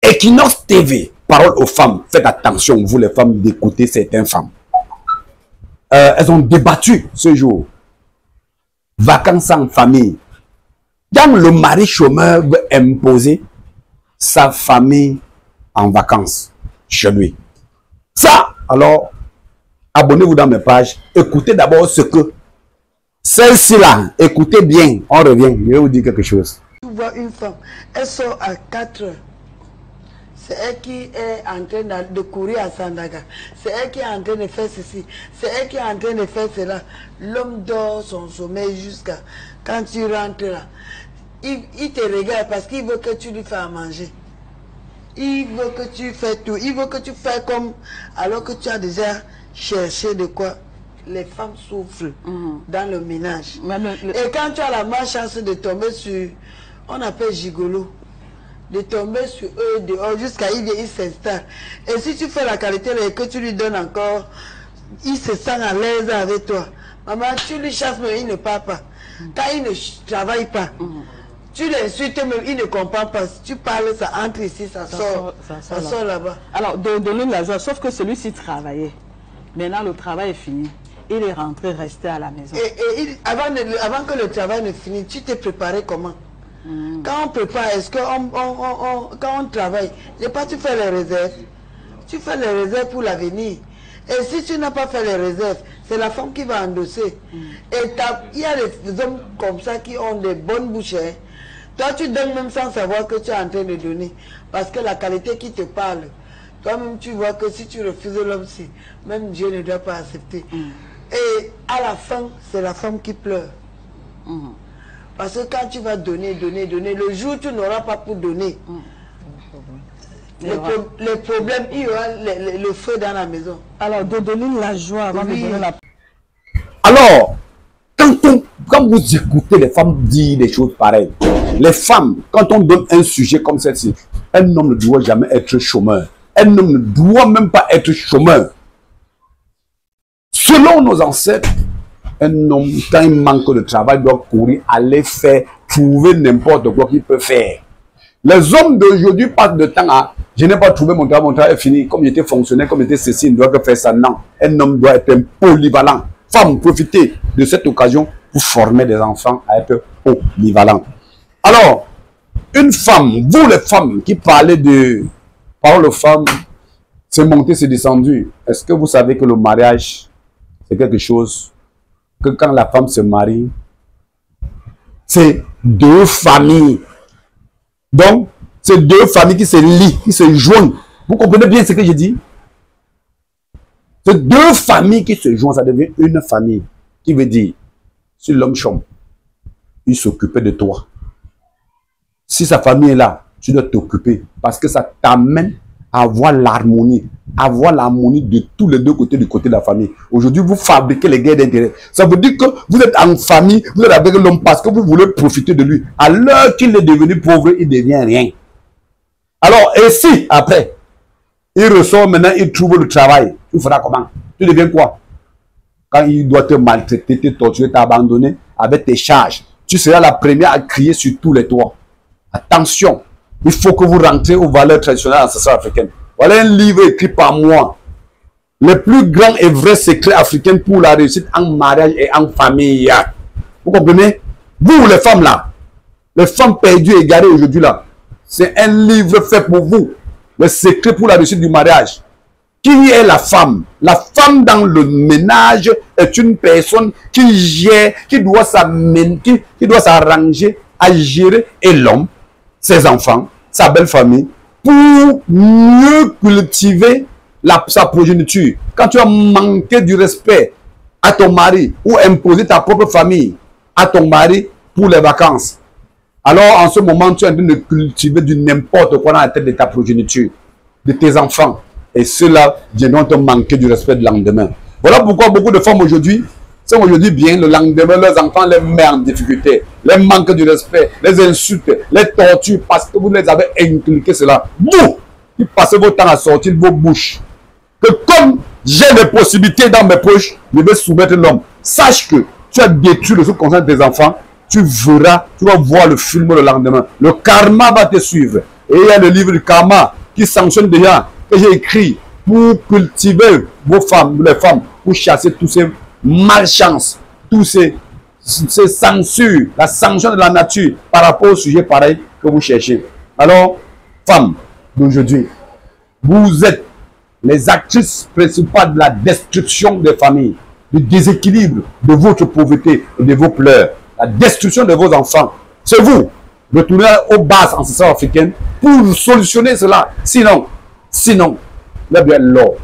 Equinox TV, parole aux femmes. Faites attention, vous les femmes, d'écouter certaines femmes. Elles ont débattu ce jour. Vacances en famille. Quand le mari chômeur veut imposer sa famille en vacances chez lui. Ça, alors, abonnez-vous dans mes pages. Écoutez d'abord ce que celle-ci là, écoutez bien. On revient, je vais vous dire quelque chose. Tu vois une femme, elle sort à 4 heures. C'est elle qui est en train de courir à Sandaga. C'est elle qui est en train de faire ceci. C'est elle qui est en train de faire cela. L'homme dort son sommeil jusqu'à quand tu rentres là. Il te regarde parce qu'il veut que tu lui fasses à manger. Il veut que tu fais tout. Il veut que tu fais comme alors que tu as déjà cherché de quoi les femmes souffrent dans le ménage. Et quand tu as la malchance de tomber sur, on appelle gigolo, de tomber sur eux dehors jusqu'à il s'installe. Et si tu fais la qualité et que tu lui donnes encore, il se sent à l'aise avec toi. Maman, tu lui chasses mais il ne parle pas. Quand il ne travaille pas, tu l'insultes même, il ne comprend pas. Si tu parles, ça entre ici, ça sort là-bas. Alors, donner la joie, sauf que celui-ci travaillait. Maintenant, le travail est fini. Il est rentré, resté à la maison. Et avant que le travail ne finisse, tu t'es préparé comment? Quand on prépare, est-ce que quand on travaille, n'est pas tu fais les réserves? Tu fais les réserves pour l'avenir. Et si tu n'as pas fait les réserves, c'est la femme qui va endosser. Et il y a des hommes comme ça qui ont des bonnes bouches. Hein. Toi, tu donnes même sans savoir que tu es en train de donner. Parce que la qualité qui te parle, toi-même, tu vois que si tu refuses l'homme-ci, même Dieu ne doit pas accepter. Et à la fin, c'est la femme qui pleure. Parce que quand tu vas donner, le jour où tu n'auras pas pour donner, les problèmes, il y aura le feu dans la maison. Alors, de donner la joie avant de donner la... Alors, quand vous écoutez les femmes dire des choses pareilles, les femmes, quand on donne un sujet comme celle-ci, un homme ne doit jamais être chômeur. Un homme ne doit même pas être chômeur. Selon nos ancêtres, un homme, quand il manque de travail, doit courir, aller faire, trouver n'importe quoi qu'il peut faire. Les hommes d'aujourd'hui passent de temps à « je n'ai pas trouvé mon travail est fini, comme j'étais fonctionnaire, comme j'étais ceci, il ne doit que faire ça ». Non, un homme doit être un polyvalent. Femme, profitez de cette occasion pour former des enfants à être polyvalents. Alors, une femme, vous les femmes qui parlez de parole aux femmes, c'est monté, c'est descendu. Est-ce que vous savez que le mariage, c'est quelque chose que quand la femme se marie, c'est deux familles. Donc, c'est deux familles qui se lient, qui se joignent. Vous comprenez bien ce que je dis? C'est deux familles qui se joignent, ça devient une famille. Qui veut dire, si l'homme chôme, il s'occupait de toi. Si sa famille est là, tu dois t'occuper. Parce que ça t'amène à avoir l'harmonie. Avoir l'harmonie de tous les deux côtés, du côté de la famille. Aujourd'hui, vous fabriquez les guerres d'intérêt. Ça veut dire que vous êtes en famille, vous êtes avec l'homme parce que vous voulez profiter de lui. À l'heure qu'il est devenu pauvre, il devient rien. Alors, et si, après, il ressort maintenant, il trouve le travail, tu feras comment? Tu deviens quoi? Quand il doit te maltraiter, te torturer, t'abandonner avec tes charges, tu seras la première à crier sur tous les toits. Attention, il faut que vous rentrez aux valeurs traditionnelles ancestrales africaines. Voilà un livre écrit par moi. Les plus grands et vrais secrets africains pour la réussite en mariage et en famille. Vous comprenez? Vous, les femmes là, les femmes perdues et égarées aujourd'hui là, c'est un livre fait pour vous. Le secret pour la réussite du mariage. Qui est la femme? La femme dans le ménage est une personne qui gère, qui doit s'arranger à gérer et l'homme, ses enfants, sa belle famille, pour mieux cultiver sa progéniture. Quand tu as manqué du respect à ton mari ou imposé ta propre famille à ton mari pour les vacances, alors en ce moment tu es en train de cultiver du n'importe quoi dans la tête de ta progéniture, de tes enfants. Et cela viendront te manquer du respect du lendemain. Voilà pourquoi beaucoup de femmes aujourd'hui sont aujourd'hui bien, le lendemain, leurs enfants les mettent en difficulté, les manquent du respect, les insultes, les torturent parce que vous les avez inculqué cela. Vous, qui passez votre temps à sortir de vos bouches, que comme j'ai des possibilités dans mes poches, je vais soumettre l'homme. Sache que tu as détruit le subconscient de tes enfants, tu vas voir le film le lendemain. Le karma va te suivre. Et il y a le livre de Karma qui sanctionne déjà, que j'ai écrit pour cultiver vos femmes, les femmes, pour chasser tous ces malchances, tous ces censures, la sanction de la nature par rapport au sujet pareil que vous cherchez. Alors, femmes d'aujourd'hui, vous êtes les actrices principales de la destruction des familles, du déséquilibre de votre pauvreté et de vos pleurs, la destruction de vos enfants. C'est vous. Retournez aux bases ancestrales africaines pour solutionner cela. Sinon, là, bien l'or,